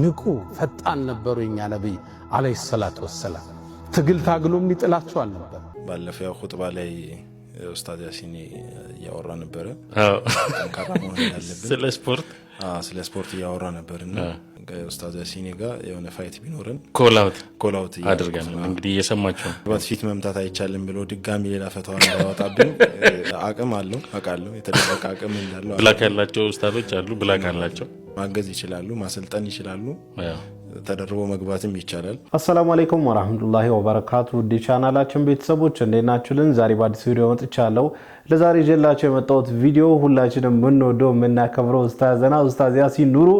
ንቁ ፈጣን ነበሩ የኛ ነብይ አለይሂ ሰላቱ ወሰለም ትግል ታግሎም ይጥላቸው አልነበር ባለፈው ኹጥባ ላይ ኡስታዝ ያሲን ያወራ ነበር ስለ ስፖርት ያወራ ነበርና ኡስታዝ ያሲን ጋር የሆነ ፋይት ቢኖርን ኮላውት አድርገን እንግዲህ እየሰማችሁ በፊት መምታት አይቻልም ብሎ ድጋሚ ሌላ ፈተዋ ያወጣብን አቅም አለው አቃለው የተደረቀ አቅም እንዳለው ብላክ ያላቸው ኡስታዞች አሉ ብላክ ያላቸው ማገዝ ይችላሉ ማሰልጠን ይችላሉ ተደርቦ መግባትም ይቻላል። አሰላሙ አለይኩም ወራህመቱላሂ ወበረካቱ ቻናላችን ቤተሰቦች እንደናችሁልን ዛሬ በአዲስ ቪዲዮ መጥቻለሁ። ለዛሬ ጀላችሁ የመጣሁት ቪዲዮ ሁላችንም ምንወደው ምናከብረው ኡስታዝ ያሲን ኑሩ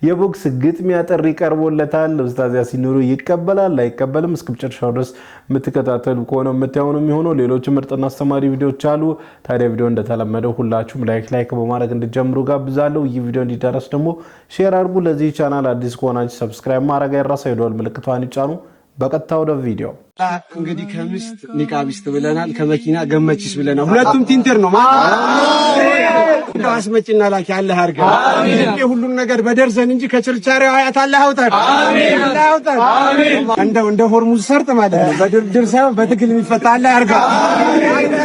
የቦክስ ግጥሚያ ጥሪ ቀርቦለታል። ኡስታዝ ያሲን ኑሩ ይቀበላል አይቀበልም እስከ መጨረሻው ድረስ የምትከታተሉ ከሆነ የምታዩኑ የሚሆነው ሌሎች ምርጥና አስተማሪ ቪዲዮዎች አሉ። ታዲያ ቪዲዮ እንደተለመደው ሁላችሁም ላይክ በማድረግ እንድትጀምሩ ጋብዛለሁ። ይህ ቪዲዮ እንዲደርስ ደግሞ ሼር አድርጉ። ለዚህ ቻናል አዲስ ከሆናችሁ ሰብስክራይብ ማድረግ አይረሳ። የደወል ምልክቷን ይጫኑ። በቀጥታ ወደ ቪዲዮ እንግዲህ ከምስት ኒቃቢስት ብለናል ከመኪና ገመችስ ብለናል ሁለቱም ቲንተር ነው ማለት አስመጭና ላኪ አላህ አርጋ አሜን ሁሉን ነገር በደርዘን እንጂ ከችርቻሪው አያት አላህ አውጣን አሜን አላህ አውጣን አሜን እንደ ሆርሙዝ ሰርጥ ማለት ነው በድርድር ሳይሆን በትግል የሚፈታ አላህ አርጋ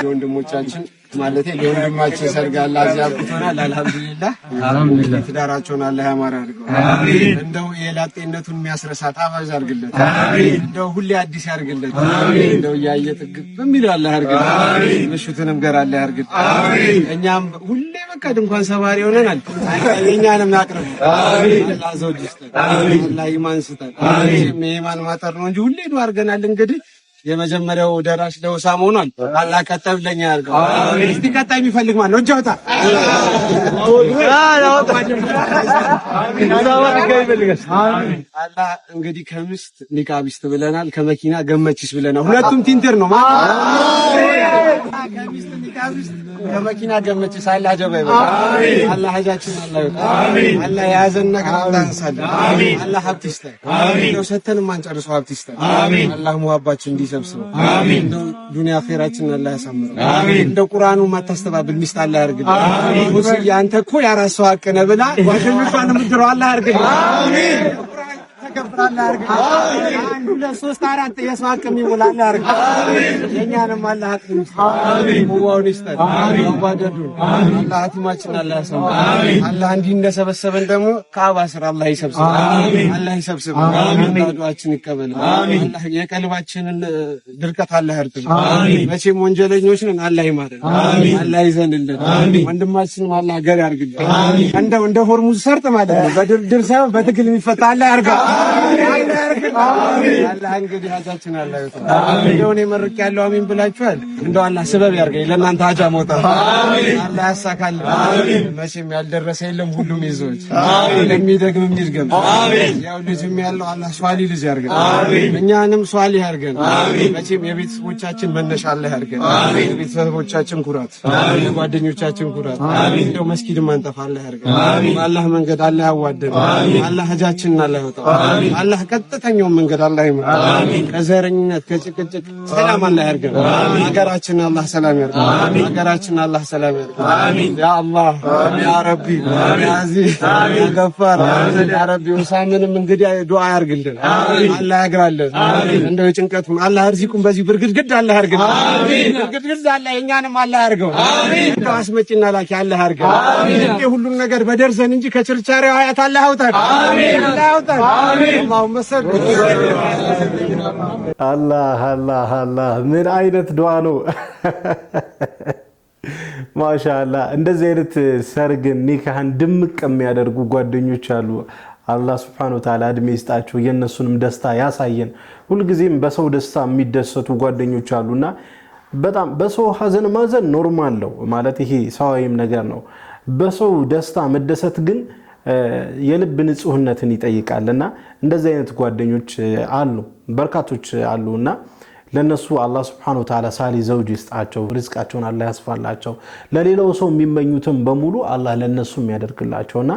ወንድሞቻችን ማለት የወንድማችን ሰርግ አላህ ያብቁተናል አልহামዱሊላህ ትዳራቸውን አላህ ያማረ አድርገው አሜን እንደው የላጤነቱን የሚያስረሳ ጣፋጭ አድርግለት አሜን እንደው ሁሌ አዲስ ያርግለት አሜን እንደው ያየ ጥግብ በሚል አላህ ያርግለት አሜን ምሽቱንም ገር አላህ ያርግለት አሜን እኛም ሁሌ በቃ እንኳን ሰባሪ ሆነናል የኛንም ያቅርብ አሜን አላህ ዘውጅ ይስጠን አሜን አላህ ኢማን ይስጠን አሜን ኢማን ማጠር ነው እንጂ ሁሌ ነው አርገናል እንግዲህ የመጀመሪያው ደራሽ ለውሳም ሆኗል አላህ ከተብለኛ ያርገው አሜን እስቲ ቀጣይ የሚፈልግ ማን ነው እጃውታ አሜን አላህ እንግዲህ ከምስት ኒቃቢስት ብለናል ከመኪና ገመችስ ብለናል ሁለቱም ቲንተር ነው ማለት ከምስት ኒቃቢስት ከመኪና ገመችስ አላህ ጀባ ይበል አሜን አላህ ሀጃችን አላህ ይወጣ አሜን አላህ ያዘን ነገር አላህ ያንሳል አሜን አላህ ሀብት ይስጠን አሜን ነው ሰተን ማንጨርሰው ሀብት ይስጠን አሜን አላህ ሙሀባችን እንዲሰብስብ አሜን ዱንያ ኸይራችን አላህ ያሳምረው አሜን እንደ ቁርአኑ ማታስተባብል ሚስት አላህ ያርግልህ አሜን ሙስሊም አንተ እኮ ያራስ ዋቀነ ብላ ጓደኞቿን ምድረው አላህ ያርግልህ አሜን ተከብራለህ ያርግልህ አሜን አንዱ ለሶስት አራት ያስዋቀም ይውላል ያርግልህ አሜን የኛንም አላህ አጥም አሜን ሙዋውን ይስጠን አሜን ወባደዱ አላህ አቲማችን አላህ ያሰማው አሜን አላህ እንዲህ እንደሰበሰበን ደግሞ ካባ ስራ አላህ ይሰብስብ አሜን አላህ ይሰብስብ አሜን ዱዓችን ይቀበል አሜን አላህ የቀልባችንን ድርቀት አላህ ያርጥልን አሜን መቼም ወንጀለኞች ነን አላህ ይማረን አሜን አላህ ይዘንልን አሜን ወንድማችንን አላህ ገር ያርግልን አሜን እንደ ሆርሙዝ ሰርጥ ማለት ነው በድርድር ሳይሆን በትግል የሚፈታ አላህ ያርጋ አሜን አሜን አላህ እንግዲህ ሀጃችን አላህ ይወጣ አሜን የሆነ መርቅ ያለው አሜን ብላችኋል እንደው አላህ ሰበብ ያርገኝ ለእናንተ ሀጃ መውጣት አሜን አላህ ያሳካል አሜን መቼም ያልደረሰ የለም ሁሉም ይዞች አሜን ለሚደግም የሚድገም አሜን ያው ልጅም ያለው አላህ ሷሊ ልጅ ያርገን አሜን እኛንም ሷሊ ያርገን አሜን መቼም የቤተሰቦቻችን መነሻ አላህ ያርገን አሜን የቤተሰቦቻችን ኩራት አሜን የጓደኞቻችን ኩራት አሜን እንደው መስጊድ ማንጠፋ አላህ ያርገን አሜን አላህ መንገድ አላህ ያዋደን አሜን አላህ ሀጃችንን አላህ ያወጣ አሜን አላህ ቀጥተኛው መንገድ አላህ ይምራ አሜን ከዘረኝነት ከጭቅጭቅ ሰላም አላህ ያርገን አሜን ሀገራችን አላህ ሰላም ያርገን አሜን ሀገራችን አላህ ሰላም ያርገን አሜን ያ አላህ ያ ረቢ ያ አዚዝ ያ ገፋር ያ ረቢ ወሳምንም እንግዲህ ዱዓ ያርግልን አሜን አላህ ያግራልን አሜን እንደው ጭንቀቱን አላህ እርዚቁን በዚህ ብርግድግድ አላህ ያርግልን አሜን ብርግድግድ አላህ የኛንም አላህ ያርገው አሜን እንደው አስመጭና ላኪ አላህ ያርገው አሜን ሁሉን ነገር በደርዘን እንጂ ከችርቻሪው አያት አላህ ያውጣን አሜን አላህ ያውጣን አሜን اللهم صل አላህ ምን አይነት ዱዓ ነው ማሻአላህ እንደዚህ አይነት ሰርግን ኒካህን ድምቅ የሚያደርጉ ጓደኞች አሉ አላህ Subhanahu Wa Ta'ala እድሜ ይስጣቸው የነሱንም ደስታ ያሳየን ሁሉ ጊዜም በሰው ደስታ የሚደሰቱ ጓደኞች አሉና በጣም በሰው ሐዘን ማዘን ኖርማል ነው ማለት ይሄ ሰዋይም ነገር ነው በሰው ደስታ መደሰት ግን የልብ ንጹህነትን ይጠይቃልና እንደዚህ አይነት ጓደኞች አሉ በርካቶች አሉና ለነሱ አላህ Subhanahu Wa Ta'ala ሳሊ ዘውጅ ይስጣቸው ሪዝቃቸውን አላህ ያስፋላቸው ለሌላው ሰው የሚመኙትን በሙሉ አላህ ለነሱ የሚያደርግላቸውና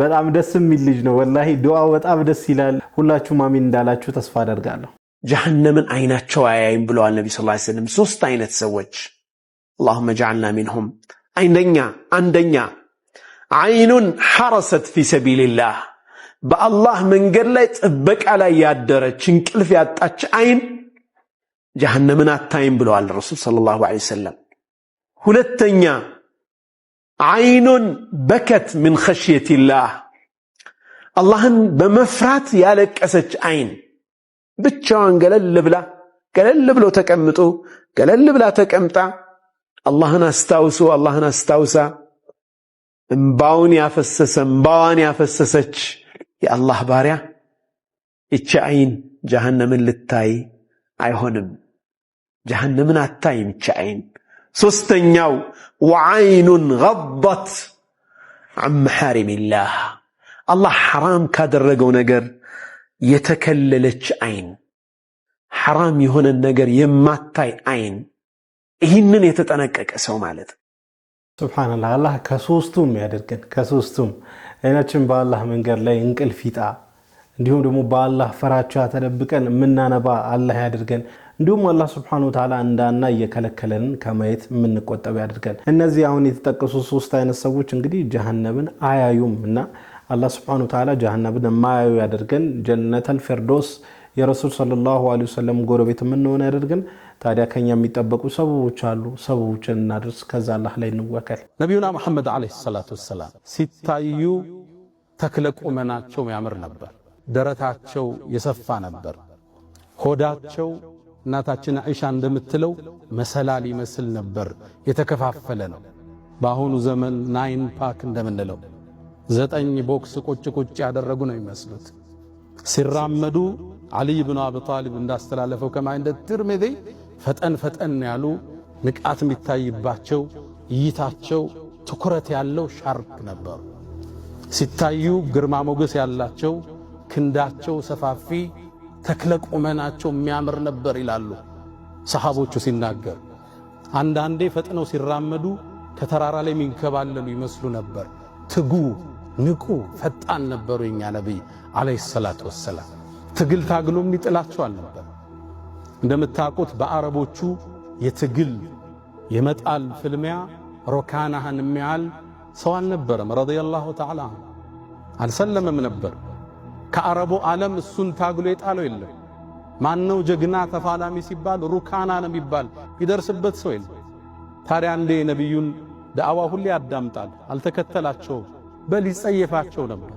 በጣም ደስ የሚል ልጅ ነው ወላሂ ዱዓው በጣም ደስ ይላል ሁላችሁም አሚን እንዳላችሁ ተስፋ አደርጋለሁ ጀሃነምን አይናቸው አያይም ብለዋል ነብዩ ሰለላሁ ዐለይሂ ወሰለም ሶስት አይነት ሰዎች اللهم اجعلنا منهم አንደኛ عين حرست في سبيل الله በአላህ መንገድ ላይ ጥበቃ ላይ ያደረች እንቅልፍ ያጣች አይን ጀሃነምን አታይም ብለዋል ረሱል ሰለላሁ ዐለይሂ ወሰለም። ሁለተኛ አይኑን በከት ምን ኸሽየቲላህ አላህን በመፍራት ያለቀሰች አይን ብቻዋን ገለል ብሎ ተቀምጦ ገለል ብላ ተቀምጣ አላህን አስታውሳ እንባዋን ያፈሰሰች የአላህ ባሪያ እቺ አይን ጀሃነምን ልታይ አይሆንም፣ ጀሃነምን አታይም እቺ አይን። ሶስተኛው ወዐይኑን ገضت عن محارم الله አላህ ሐራም ካደረገው ነገር የተከለለች አይን፣ ሐራም የሆነ ነገር የማታይ አይን። ይህንን የተጠነቀቀ ሰው ማለት ሱብሃንአላህ። አላህ ከሶስቱም ያደርገን፣ ከሶስቱም አይናችን በአላህ መንገድ ላይ እንቅልፍ ይጣ፣ እንዲሁም ደግሞ በአላህ ፈራቻ ተደብቀን ምናነባ አላህ ያደርገን። እንዲሁም አላህ ሱብሃነሁ ወተዓላ እንዳና እየከለከለን ከማየት ምንቆጠብ ያደርገን። እነዚህ አሁን የተጠቀሱ ሶስት አይነት ሰዎች እንግዲህ ጀሃነምን አያዩም እና አላህ ሱብሃነሁ ወተዓላ ጀሃነምን ማያዩ ያደርገን። ጀነተል ፊርደውስ የረሱል ሰለላሁ ዐለይሂ ወሰለም ጎረቤት ምንሆነ ያደርገን። ታዲያ ከኛ የሚጠበቁ ሰበቦች አሉ፣ ሰበቦችን እናድርስ፣ ከዛ አላህ ላይ እንወከል። ነቢዩና መሐመድ ዓለይሂ ሰላቱ ወሰላም ሲታዩ ተክለ ቁመናቸው ያምር ነበር፣ ደረታቸው የሰፋ ነበር፣ ሆዳቸው እናታችን አይሻ እንደምትለው መሰላል ይመስል ነበር፣ የተከፋፈለ ነው። በአሁኑ ዘመን 9 ፓክ እንደምንለው 9 ቦክስ ቁጭ ያደረጉ ነው የሚመስሉት። ሲራመዱ አሊ ኢብኑ አቢ ጣሊብ እንዳስተላለፈው ከማ እንደ ትርሚዚ ፈጠን ያሉ ንቃት የሚታይባቸው እይታቸው ትኩረት ያለው ሻርፕ ነበሩ። ሲታዩ ግርማ ሞገስ ያላቸው ክንዳቸው ሰፋፊ ተክለ ቁመናቸው የሚያምር ነበር ይላሉ ሰሃቦቹ ሲናገር። አንዳንዴ ፈጥነው ሲራመዱ ከተራራ ላይ የሚንከባለሉ ይመስሉ ነበር። ትጉ ንቁ ፈጣን ነበሩ የኛ ነብይ አለይሂ ሰላቱ ወሰላም። ትግል ታግሎ የሚጥላቸው አልነበር። እንደምታውቁት በአረቦቹ የትግል የመጣል ፍልሚያ ሮካናህን የሚያል ሰው አልነበረም። ረዲየላሁ ተዓላ አልሰለመም ነበር። ከአረቡ ዓለም እሱን ታግሎ የጣለው የለም። ማነው ጀግና ተፋላሚ ሲባል ሩካና ነው የሚባል ይደርስበት ሰው የለም። ታዲያ አንዴ ነብዩን ዳዕዋ ሁሌ ያዳምጣል፣ አልተከተላቸውም፣ በል ይጸየፋቸው ነበር።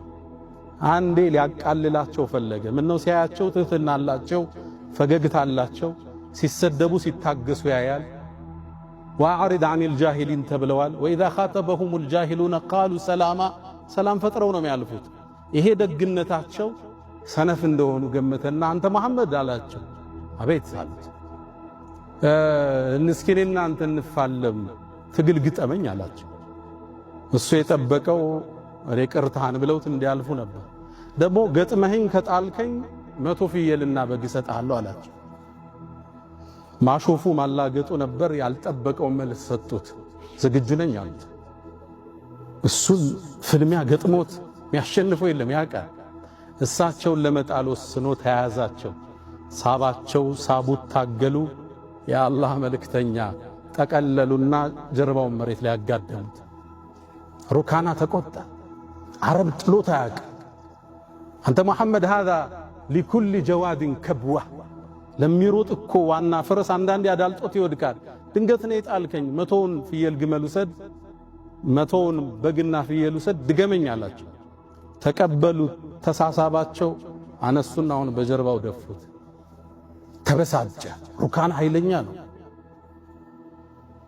አንዴ ሊያቃልላቸው ፈለገ። ምነው ሲያያቸው ትህትና አላቸው፣ ፈገግታ አላቸው፣ ሲሰደቡ ሲታገሱ ያያል። ወአዕሪድ ዐኒል ጃሂሊን ተብለዋል። ወኢዛ ኻጠበሁሙል ጃሂሉነ ቃሉ ሰላማ፣ ሰላም ፈጥረው ነው የሚያልፉት። ይሄ ደግነታቸው ሰነፍ እንደሆኑ ገመተና አንተ መሐመድ አላቸው። አቤት አሉት። እስኪ እኔና አንተ እንፋለም ትግል ግጠመኝ አላቸው። እሱ የጠበቀው እኔ ቅርታህን ብለውት እንዲያልፉ ነበር። ደግሞ ገጥመህኝ ከጣልከኝ 100 ፍየልና በግ እሰጥሃለሁ አላቸው። ማሾፉ ማላገጡ ነበር። ያልጠበቀው መልስ ሰጡት። ዝግጁ ነኝ አሉት። እሱን ፍልሚያ ገጥሞት የሚያሸንፈው የለም ያውቃል። እሳቸውን ለመጣል ወስኖ ተያያዛቸው፣ ሳባቸው፣ ሳቡት፣ ታገሉ። የአላህ መልእክተኛ ጠቀለሉና ጀርባውን መሬት ላይ ያጋደሙት። ሩካና ተቆጣ። አረብ ጥሎት አያውቅም። አንተ መሐመድ هذا لكل جواد كبوة ለሚሮጥ እኮ ዋና ፈረስ አንዳንዴ አዳልጦት ይወድቃል። ድንገት ነው የጣልከኝ፣ 100ውን ፍየል ግመል ውሰድ፣ 100ውን በግና ፍየል ውሰድ ድገመኝ አላቸው። ተቀበሉት። ተሳሳባቸው። አነሱና አሁን በጀርባው ደፉት። ተበሳጨ። ሩካና ኃይለኛ ነው፣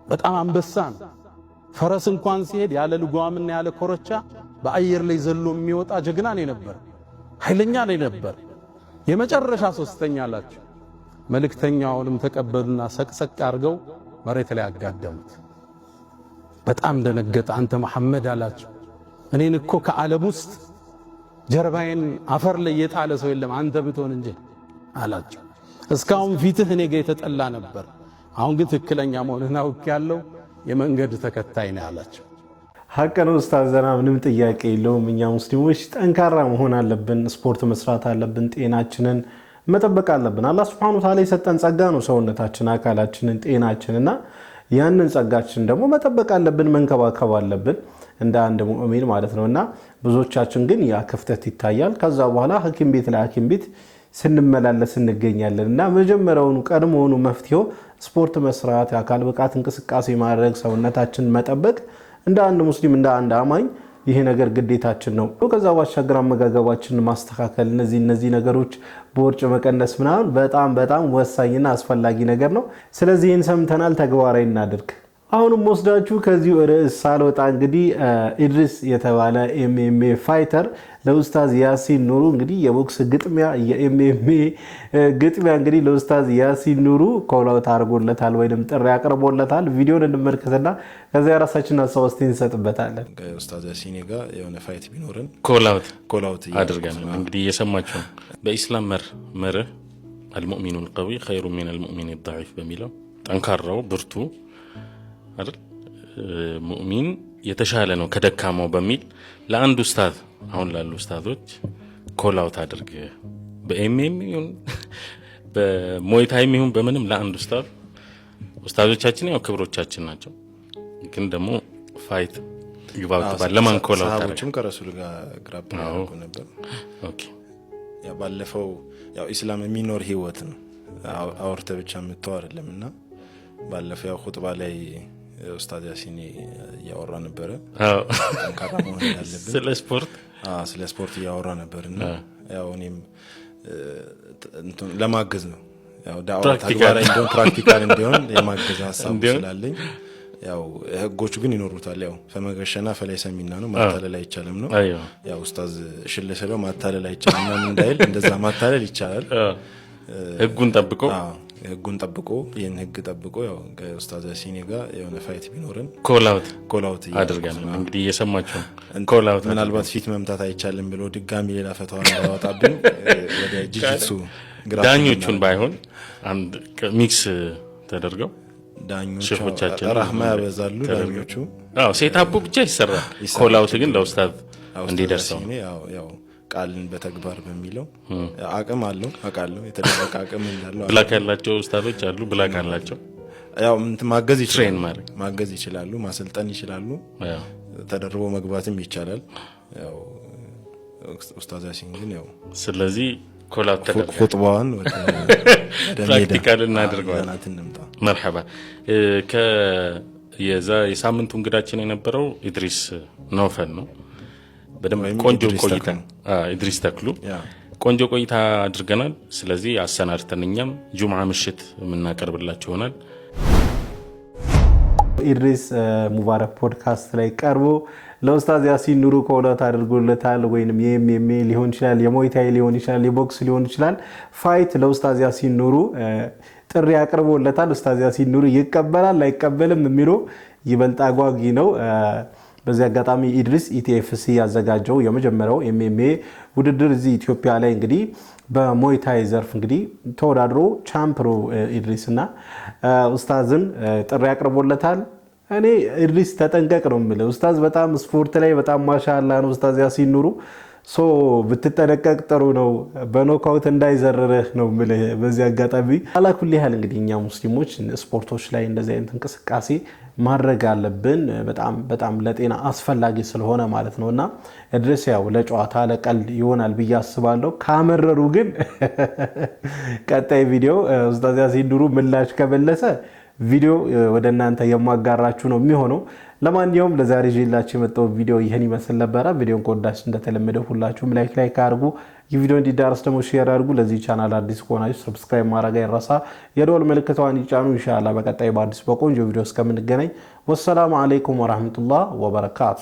በጣም አንበሳ ነው። ፈረስ እንኳን ሲሄድ ያለ ልጓምና ያለ ኮረቻ በአየር ላይ ዘሎ የሚወጣ ጀግና ነው ነበር፣ ኃይለኛ ነው ነበር። የመጨረሻ ሶስተኛ አላቸው። መልእክተኛውንም ተቀበሉና ሰቅሰቅ አድርገው መሬት ላይ አጋደሙት። በጣም ደነገጠ። አንተ መሐመድ አላቸው፣ እኔን እኮ ከዓለም ውስጥ ጀርባዬን አፈር ላይ የጣለ ሰው የለም አንተ ብትሆን እንጂ አላቸው። እስካሁን ፊትህ እኔ ጋር የተጠላ ነበር፣ አሁን ግን ትክክለኛ መሆንህን አውቄያለሁ፣ የመንገድ ተከታይ ነው አላቸው። ሐቅ ነው ኡስታዝና፣ ምንም ጥያቄ የለውም። እኛ ሙስሊሞች ጠንካራ መሆን አለብን፣ ስፖርት መስራት አለብን፣ ጤናችንን መጠበቅ አለብን። አላህ Subhanahu Wa Ta'ala የሰጠን ጸጋ ነው ሰውነታችን፣ አካላችንን፣ ጤናችንና ያንን ጸጋችን ደግሞ መጠበቅ አለብን፣ መንከባከብ አለብን። እንደ አንድ ሙእሚን ማለት ነውና ብዙዎቻችን ግን ያ ክፍተት ይታያል። ከዛ በኋላ ሐኪም ቤት ለሐኪም ቤት ስንመላለስ እንገኛለንና መጀመሪያውኑ ቀድሞውኑ መፍትሄው ስፖርት መስራት፣ የአካል ብቃት እንቅስቃሴ ማድረግ፣ ሰውነታችንን መጠበቅ እንደ አንድ ሙስሊም እንደ አንድ አማኝ ይሄ ነገር ግዴታችን ነው። ከዛ ባሻገር አመጋገባችንን ማስተካከል፣ እነዚህ ነገሮች ቦርጭ መቀነስ ምናምን በጣም ወሳኝና አስፈላጊ ነገር ነው። ስለዚህ ይህን ሰምተናል፣ ተግባራዊ እናድርግ። አሁንም ወስዳችሁ ከዚህ ርዕስ ሳልወጣ እንግዲህ ኢድሪስ የተባለ ኤምኤምኤ ፋይተር ለኡስታዝ ያሲን ኑሩ እንግዲህ የቦክስ ግጥሚያ የኤምኤምኤ ግጥሚያ እንግዲህ ለኡስታዝ ያሲን ኑሩ ኮላውት አድርጎለታል ወይንም ጥሪ አቅርቦለታል። ቪዲዮን እንመልከትና ከዛ የራሳችንን ሀሳብ እንሰጥበታለን። ከኡስታዝ ያሲን ጋር የሆነ ፋይት ቢኖርን ኮላውት አድርገናል። እንግዲህ እየሰማችሁ ነው። በኢስላም መርህ አልሙእሚኑ አልቀዊ ኸይሩ ሚን አልሙእሚን አልضعيف በሚለው ጠንካራው ብርቱ አይደል ሙእሚን የተሻለ ነው ከደካማው በሚል ለአንድ ኡስታዝ አሁን ላሉ ኡስታዞች ኮላውት አድርግ በኤምኤም ይሁን በሞይታይም ይሁን በምንም ለአንድ ኡስታዞቻችን ያው ክብሮቻችን ናቸው። ግን ደግሞ ፋይት ይባውጣል ለማን ኮላውት አድርገን ከረሱል ጋር ግራብ ነበር። ኦኬ ያ ባለፈው ያው ኢስላም የሚኖር ህይወት ነው አውርተ ብቻ የምትተው አይደለምና ባለፈው ያው ኹጥባ ላይ ኡስታዝ ያሲን ያወራ ነበር። ጠንካራ መሆን ያለበት ስለ ስፖርት ያወራ ነበርና ያው እኔም ለማገዝ ነው ያው ዳዕዋ ተግባራዊ እንዲሆን ፕራክቲካል እንዲሆን የማገዝ ሀሳብ ስላለኝ ያው ህጎቹ ግን ይኖሩታል። ያው ፈመገሸና ፈለይሰሚና ነው ማታለል አይቻልም ነው። ያው ኡስታዝ ሽለሰለው ማታለል አይቻልም ነው እንዳይል እንደዛ ማታለል ይቻላል። ህጉን ጠብቆ ይሄን ህግ ጠብቆ ያው ከኡስታዝ ያሲን ጋር የሆነ ፋይት ቢኖርን ኮላውት አድርገናል። እንግዲህ እየሰማችሁ ኮላውት ምናልባት ፊት መምታት አይቻልም ብሎ ድጋሚ ሌላ ፈተዋ እንዳወጣብን ወደ ጂጂትሱ ዳኞቹን ባይሆን አንድ ሚክስ ተደርገው ዳኞቹ ረህማ ያበዛሉ ዳኞቹ ሴታፑ ብቻ ይሰራል። ኮላውት ግን ለኡስታዝ እንዲደርሰው ያው ቃልን በተግባር በሚለው አቅም አለው አቃለው የተደረቀ አቅም እንዳለው ብላክ ያላቸው ኡስታዞች አሉ። ብላክ ያላቸው ያው ማገዝ ይችላሉ ማሰልጠን ይችላሉ። ተደርቦ መግባትም ይቻላል። ያው ኡስታዝ ያሲን ግን ያው ስለዚህ ኮላውት ተደረገ ኹጥባውን ወደ ፕራክቲካል እናድርገዋለን። መርሐባ የሳምንቱ እንግዳችን የነበረው ኢድሪስ ነውፈል ነው። በደም ቆንጆ ቆይታ ኢድሪስ ተክሉ ቆንጆ ቆይታ አድርገናል። ስለዚህ አሰናድተንኛም ጁምዓ ምሽት የምናቀርብላችሁ ይሆናል። ኢድሪስ ሙባረክ ፖድካስት ላይ ቀርቦ ለኡስታዝ ያሲን ኑሩ ኮላውት አድርጎለታል። ወይንም የኤምኤምኤ ሊሆን ይችላል፣ የሞይታይ ሊሆን ይችላል፣ የቦክስ ሊሆን ይችላል ፋይት ለኡስታዝ ያሲን ኑሩ ጥሪ አቅርቦለታል። ኡስታዝ ያሲን ኑሩ ይቀበላል አይቀበልም የሚለው ይበልጥ አጓጊ ነው። በዚህ አጋጣሚ ኢድሪስ ኢቲኤፍሲ ያዘጋጀው የመጀመሪያው ኤምኤምኤ ውድድር እዚህ ኢትዮጵያ ላይ እንግዲህ በሞይታይ ዘርፍ እንግዲህ ተወዳድሮ ቻምፕሮ ኢድሪስና ኡስታዝን ጥሪ አቅርቦለታል። እኔ ኢድሪስ ተጠንቀቅ ነው የምልህ። ኡስታዝ በጣም ስፖርት ላይ በጣም ማሻአላ ነው። ኡስታዝ ያሲን ኑሩ ብትጠነቀቅ ጥሩ ነው፣ በኖካውት እንዳይዘረረህ ነው የምልህ። በዚህ አጋጣሚ አላኩል ያህል እንግዲህ እኛ ሙስሊሞች ስፖርቶች ላይ እንደዚህ አይነት እንቅስቃሴ ማድረግ አለብን። በጣም ለጤና አስፈላጊ ስለሆነ ማለት ነውና ኢድሪስ ያው ለጨዋታ ለቀልድ ይሆናል ብዬ አስባለሁ። ካመረሩ ግን ቀጣይ ቪዲዮ ኡስታዝ ያሲን ኑሩ ምላሽ ከመለሰ ቪዲዮ ወደ እናንተ የማጋራችሁ ነው የሚሆነው። ለማንኛውም ለዛሬ ይዤላችሁ የመጣው ቪዲዮ ይሄን ይመስል ነበር። ቪዲዮን ከወዳችሁ እንደተለመደው ሁላችሁም ላይክ አድርጉ። ይህ ቪዲዮ እንዲዳረስ ደግሞ ሼር አድርጉ። ለዚህ ቻናል አዲስ ከሆናችሁ ሰብስክራይብ ማድረግ አይረሳ። የደወል ምልክቷን ይጫኑ። ኢንሻአላህ በቀጣይ በአዲስ በቆንጆ ቪዲዮ እስከምንገናኝ ወሰላሙ አለይኩም ወራህመቱላህ ወበረካቱ።